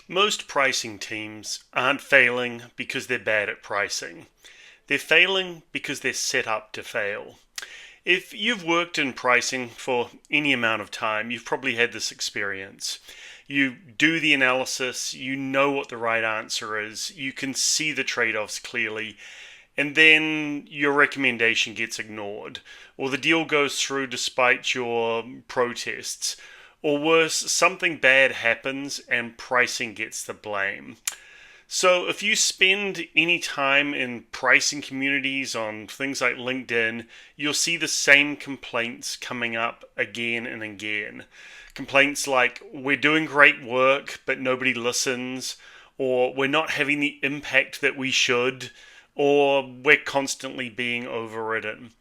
Most pricing teams aren't failing because they're bad at pricing. They're failing because they're set up to fail. If you've worked in pricing for any amount of time, you've probably had this experience. You do the analysis, you know what the right answer is, you can see the trade-offs clearly, and then your recommendation gets ignored, or the deal goes through despite your protests, or worse, something bad happens and pricing gets the blame. So if you spend any time in pricing communities on things like LinkedIn, you'll see the same complaints coming up again and again. Complaints like, we're doing great work, but nobody listens, or we're not having the impact that we should, or we're constantly being overridden.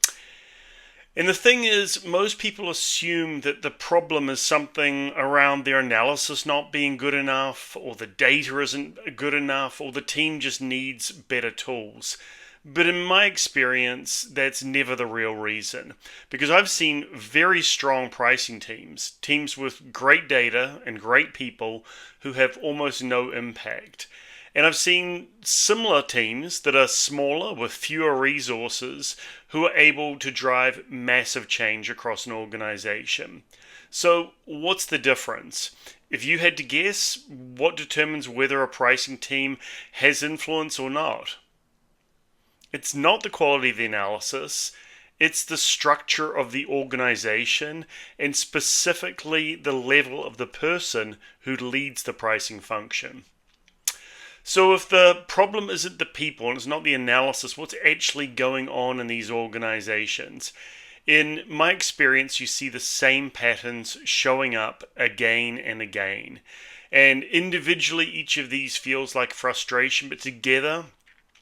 And the thing is, most people assume that the problem is something around their analysis not being good enough, or the data isn't good enough, or the team just needs better tools. But in my experience, that's never the real reason. Because I've seen very strong pricing teams with great data and great people who have almost no impact. And I've seen similar teams that are smaller with fewer resources who are able to drive massive change across an organization. So, what's the difference? If you had to guess, what determines whether a pricing team has influence or not? It's not the quality of the analysis, it's the structure of the organization and specifically the level of the person who leads the pricing function. So if the problem isn't the people and it's not the analysis, what's actually going on in these organizations? In my experience, you see the same patterns showing up again and again. And individually, each of these feels like frustration, but together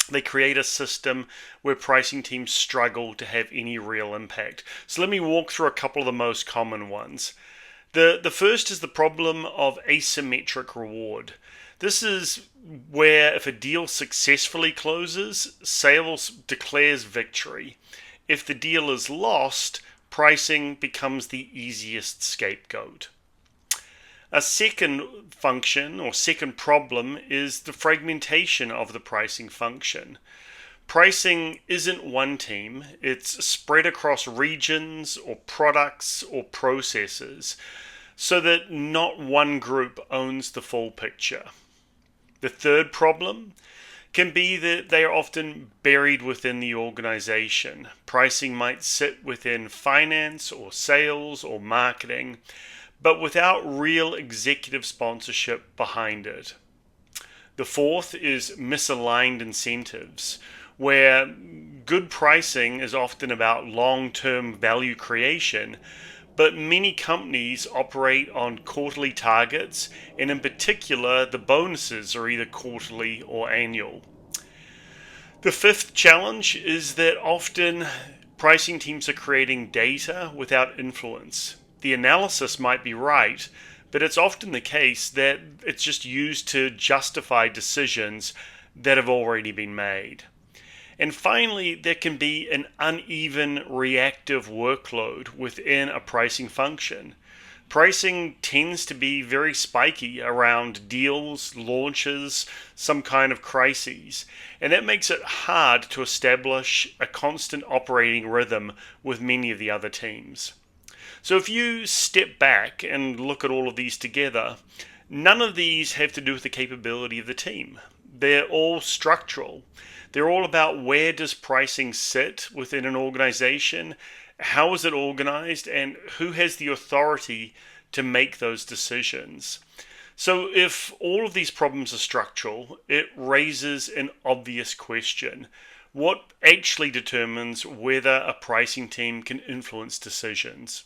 they create a system where pricing teams struggle to have any real impact. So let me walk through a couple of the most common ones. The first is the problem of asymmetric reward. This is where if a deal successfully closes, sales declares victory. If the deal is lost, pricing becomes the easiest scapegoat. A second function or second problem is the fragmentation of the pricing function. Pricing isn't one team, it's spread across regions or products or processes so that not one group owns the full picture. The third problem can be that they are often buried within the organization. Pricing might sit within finance or sales or marketing, but without real executive sponsorship behind it. The fourth is misaligned incentives, where good pricing is often about long-term value creation, but many companies operate on quarterly targets, and in particular, the bonuses are either quarterly or annual. The fifth challenge is that often pricing teams are creating data without influence. The analysis might be right, but it's often the case that it's just used to justify decisions that have already been made. And finally, there can be an uneven reactive workload within a pricing function. Pricing tends to be very spiky around deals, launches, some kind of crises, and that makes it hard to establish a constant operating rhythm with many of the other teams. So if you step back and look at all of these together, none of these have to do with the capability of the team. They're all structural. They're all about where does pricing sit within an organization, how is it organized, and who has the authority to make those decisions. So if all of these problems are structural, it raises an obvious question. What actually determines whether a pricing team can influence decisions?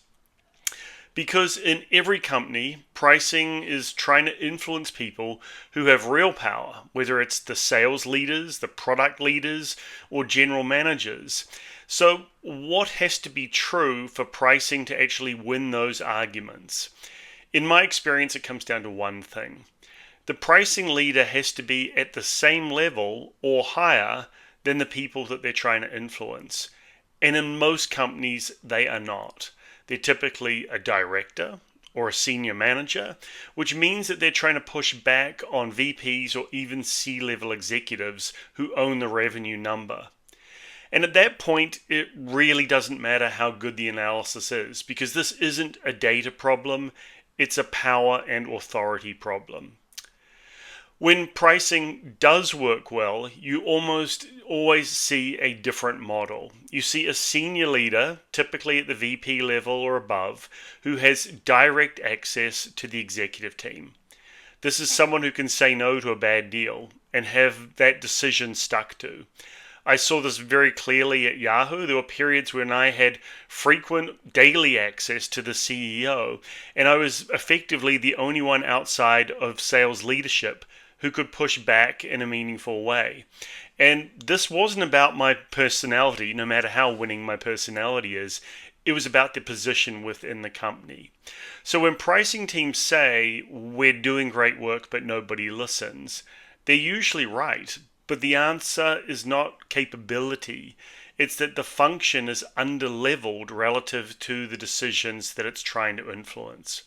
Because in every company, pricing is trying to influence people who have real power, whether it's the sales leaders, the product leaders, or general managers. So what has to be true for pricing to actually win those arguments? In my experience, it comes down to one thing. The pricing leader has to be at the same level or higher than the people that they're trying to influence. And in most companies, they are not. They're typically a director or a senior manager, which means that they're trying to push back on VPs or even C-level executives who own the revenue number. And at that point, it really doesn't matter how good the analysis is, because this isn't a data problem, it's a power and authority problem. When pricing does work well, you almost always see a different model. You see a senior leader, typically at the VP level or above, who has direct access to the executive team. This is someone who can say no to a bad deal and have that decision stuck to. I saw this very clearly at Yahoo. There were periods when I had frequent daily access to the CEO, and I was effectively the only one outside of sales leadership who could push back in a meaningful way. And this wasn't about my personality, no matter how winning my personality is. It was about the position within the company. So when pricing teams say, we're doing great work but nobody listens, they're usually right. But the answer is not capability. It's that the function is underleveled relative to the decisions that it's trying to influence.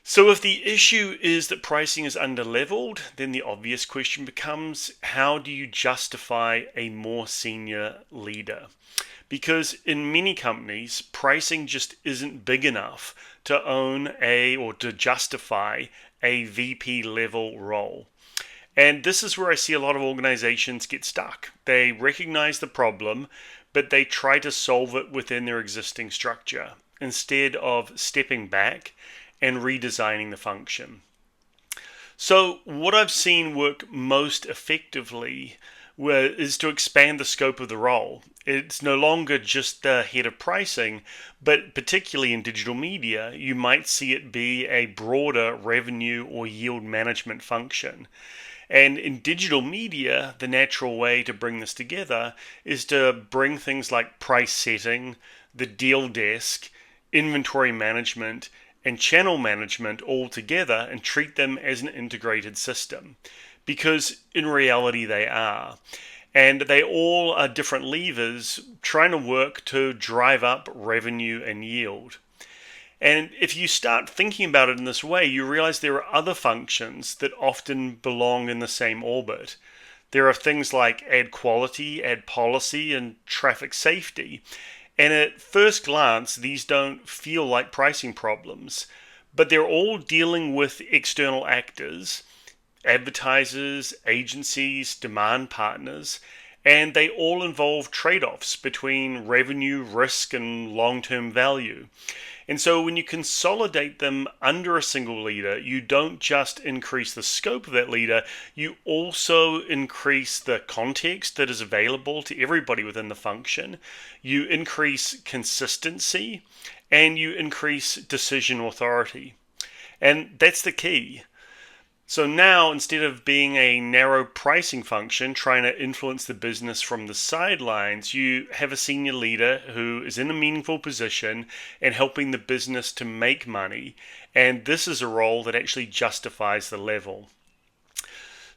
So if the issue is that pricing is underleveled, then the obvious question becomes, how do you justify a more senior leader? Because in many companies, pricing just isn't big enough to own or to justify a VP level role. And this is where I see a lot of organizations get stuck. They recognize the problem, but they try to solve it within their existing structure instead of stepping back and redesigning the function. So what I've seen work most effectively is to expand the scope of the role. It's no longer just the head of pricing, but particularly in digital media, you might see it be a broader revenue or yield management function. And in digital media, the natural way to bring this together is to bring things like price setting, the deal desk, inventory management, and channel management all together and treat them as an integrated system. Because in reality they are. And they all are different levers trying to work to drive up revenue and yield. And if you start thinking about it in this way, you realize there are other functions that often belong in the same orbit. There are things like ad quality, ad policy, and traffic safety. And at first glance, these don't feel like pricing problems, but they're all dealing with external actors, advertisers, agencies, demand partners, and they all involve trade-offs between revenue, risk, and long-term value. And so when you consolidate them under a single leader, you don't just increase the scope of that leader, you also increase the context that is available to everybody within the function. You increase consistency and you increase decision authority. And that's the key. So now, instead of being a narrow pricing function trying to influence the business from the sidelines, you have a senior leader who is in a meaningful position and helping the business to make money. And this is a role that actually justifies the level.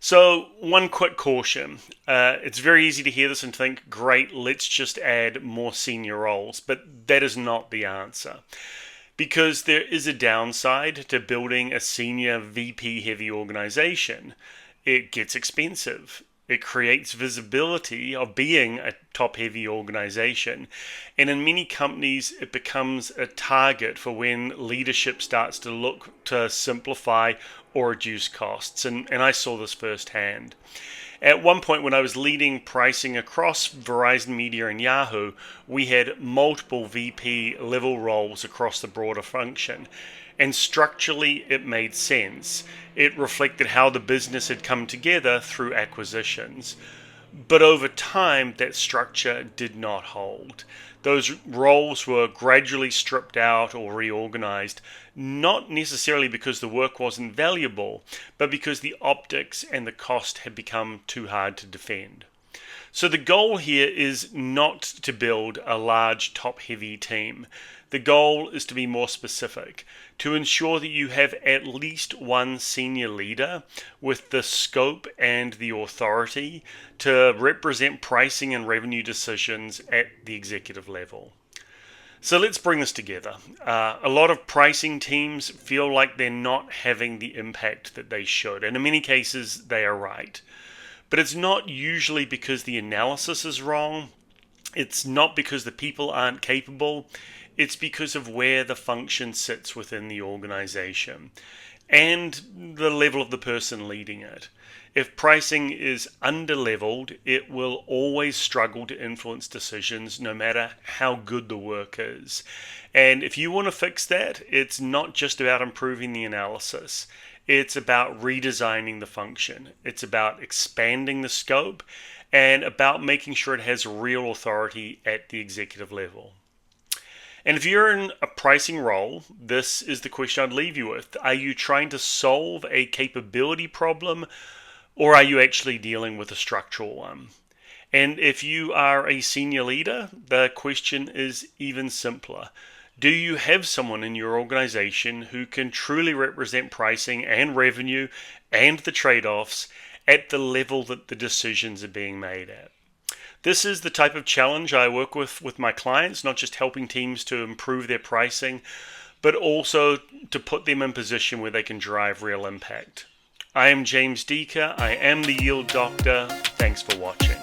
So one quick caution. It's very easy to hear this and think, great, let's just add more senior roles. But that is not the answer. Because there is a downside to building a senior VP-heavy organization. It gets expensive. It creates visibility of being a top-heavy organization. And in many companies, it becomes a target for when leadership starts to look to simplify or reduce costs. And I saw this firsthand. At one point when I was leading pricing across Verizon Media and Yahoo, we had multiple VP level roles across the broader function. And structurally, it made sense. It reflected how the business had come together through acquisitions. But over time, that structure did not hold. Those roles were gradually stripped out or reorganized, not necessarily because the work wasn't valuable, but because the optics and the cost had become too hard to defend. So the goal here is not to build a large top-heavy team. The goal is to be more specific, to ensure that you have at least one senior leader with the scope and the authority to represent pricing and revenue decisions at the executive level. So let's bring this together. A lot of pricing teams feel like they're not having the impact that they should, and in many cases they are right. But it's not usually because the analysis is wrong. It's not because the people aren't capable. It's because of where the function sits within the organization and the level of the person leading it. If pricing is underleveled, it will always struggle to influence decisions no matter how good the work is. And if you want to fix that, it's not just about improving the analysis. It's about redesigning the function. It's about expanding the scope and about making sure it has real authority at the executive level. And if you're in a pricing role, this is the question I'd leave you with. Are you trying to solve a capability problem, or are you actually dealing with a structural one? And if you are a senior leader, the question is even simpler. Do you have someone in your organization who can truly represent pricing and revenue and the trade-offs at the level that the decisions are being made at? This is the type of challenge I work with my clients, not just helping teams to improve their pricing, but also to put them in position where they can drive real impact. I am James Deaker. I am the Yield Doctor. Thanks for watching.